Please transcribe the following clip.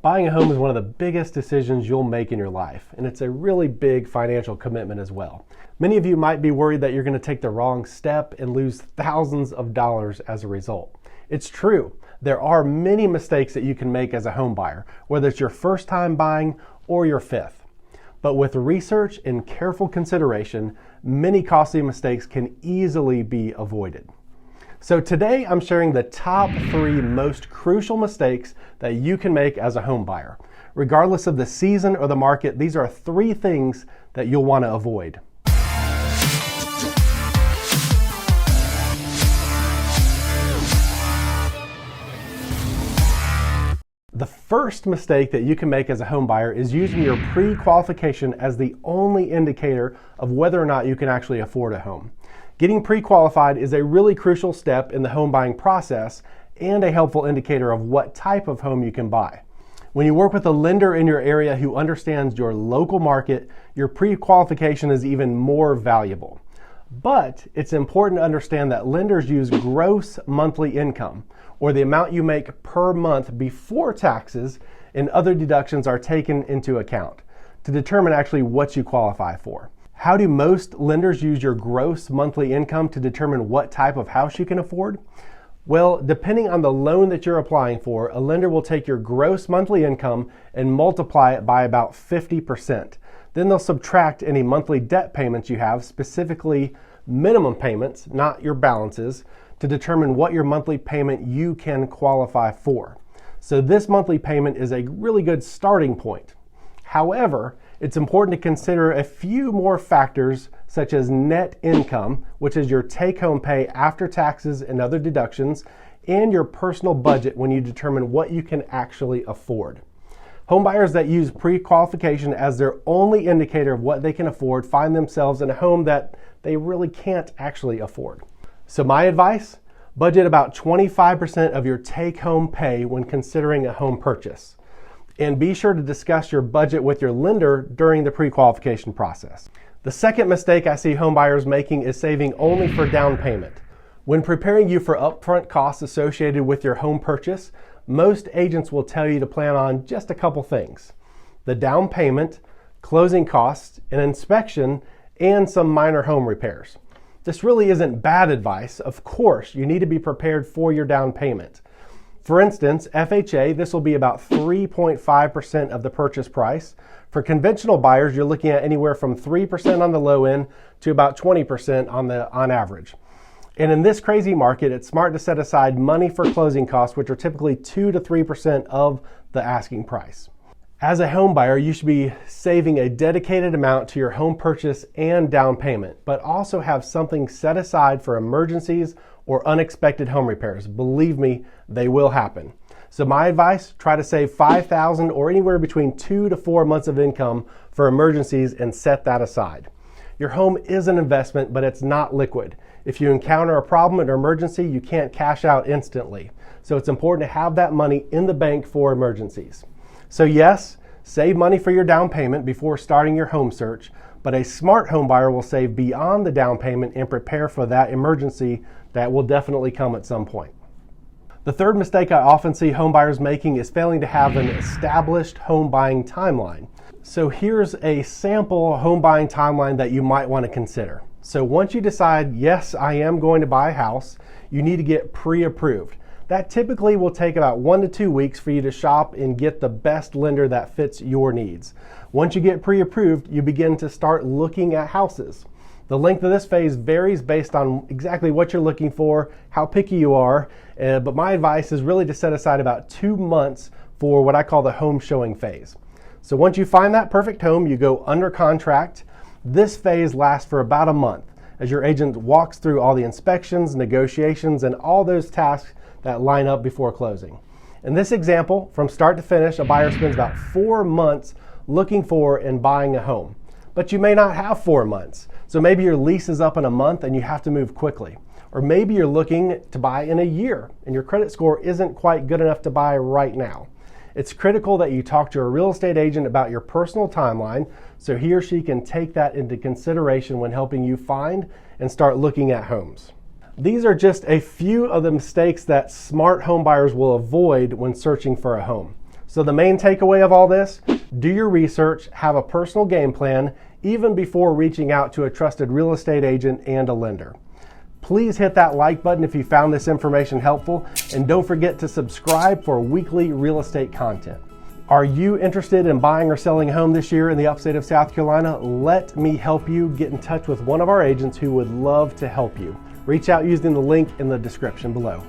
Buying a home is one of the biggest decisions you'll make in your life, and it's a really big financial commitment as well. Many of you might be worried that you're going to take the wrong step and lose thousands of dollars as a result. It's true. There are many mistakes that you can make as a home buyer, whether it's your first time buying or your fifth. But with research and careful consideration, many costly mistakes can easily be avoided. So today I'm sharing the top 3 most crucial mistakes that you can make as a home buyer. Regardless of the season or the market, these are 3 things that you'll want to avoid. The first mistake that you can make as a home buyer is using your pre-qualification as the only indicator of whether or not you can actually afford a home. Getting pre-qualified is a really crucial step in the home buying process and a helpful indicator of what type of home you can buy. When you work with a lender in your area who understands your local market, your pre-qualification is even more valuable. But it's important to understand that lenders use gross monthly income, or the amount you make per month before taxes and other deductions are taken into account, to determine actually what you qualify for. How do most lenders use your gross monthly income to determine what type of house you can afford? Well, depending on the loan that you're applying for, a lender will take your gross monthly income and multiply it by about 50%. Then they'll subtract any monthly debt payments you have, specifically minimum payments, not your balances, to determine what your monthly payment you can qualify for. So this monthly payment is a really good starting point. However, it's important to consider a few more factors, such as net income, which is your take-home pay after taxes and other deductions, and your personal budget when you determine what you can actually afford. Homebuyers that use pre-qualification as their only indicator of what they can afford find themselves in a home that they really can't actually afford. So my advice, budget about 25% of your take-home pay when considering a home purchase. And be sure to discuss your budget with your lender during the pre-qualification process. The second mistake I see home buyers making is saving only for down payment. When preparing you for upfront costs associated with your home purchase, most agents will tell you to plan on just a couple things: the down payment, closing costs, an inspection, and some minor home repairs. This really isn't bad advice. Of course, you need to be prepared for your down payment. For instance, FHA, this will be about 3.5% of the purchase price. For conventional buyers, you're looking at anywhere from 3% on the low end to about 20% on average. And in this crazy market, it's smart to set aside money for closing costs, which are typically 2 to 3% of the asking price. As a home buyer, you should be saving a dedicated amount to your home purchase and down payment, but also have something set aside for emergencies or unexpected home repairs. Believe me, they will happen. So my advice, try to save $5,000 or anywhere between 2 to 4 months of income for emergencies and set that aside. Your home is an investment, but it's not liquid. If you encounter a problem or emergency, you can't cash out instantly. So it's important to have that money in the bank for emergencies. So yes, save money for your down payment before starting your home search, but a smart home buyer will save beyond the down payment and prepare for that emergency that will definitely come at some point. The third mistake I often see home buyers making is failing to have an established home buying timeline. So here's a sample home buying timeline that you might want to consider. So once you decide, yes, I am going to buy a house, you need to get pre-approved. That typically will take about 1 to 2 weeks for you to shop and get the best lender that fits your needs. Once you get pre-approved, you begin to start looking at houses. The length of this phase varies based on exactly what you're looking for, how picky you are, but my advice is really to set aside about 2 months for what I call the home showing phase. So once you find that perfect home, you go under contract. This phase lasts for about a month as your agent walks through all the inspections, negotiations, and all those tasks that line up before closing. In this example, from start to finish, a buyer spends about 4 months looking for and buying a home. But you may not have 4 months. So maybe your lease is up in a month and you have to move quickly. Or maybe you're looking to buy in a year and your credit score isn't quite good enough to buy right now. It's critical that you talk to a real estate agent about your personal timeline so he or she can take that into consideration when helping you find and start looking at homes. These are just a few of the mistakes that smart home buyers will avoid when searching for a home. So the main takeaway of all this, do your research, have a personal game plan, even before reaching out to a trusted real estate agent and a lender. Please hit that like button if you found this information helpful, and don't forget to subscribe for weekly real estate content. Are you interested in buying or selling a home this year in the upstate of South Carolina? Let me help you. Get in touch with one of our agents who would love to help you. Reach out using the link in the description below.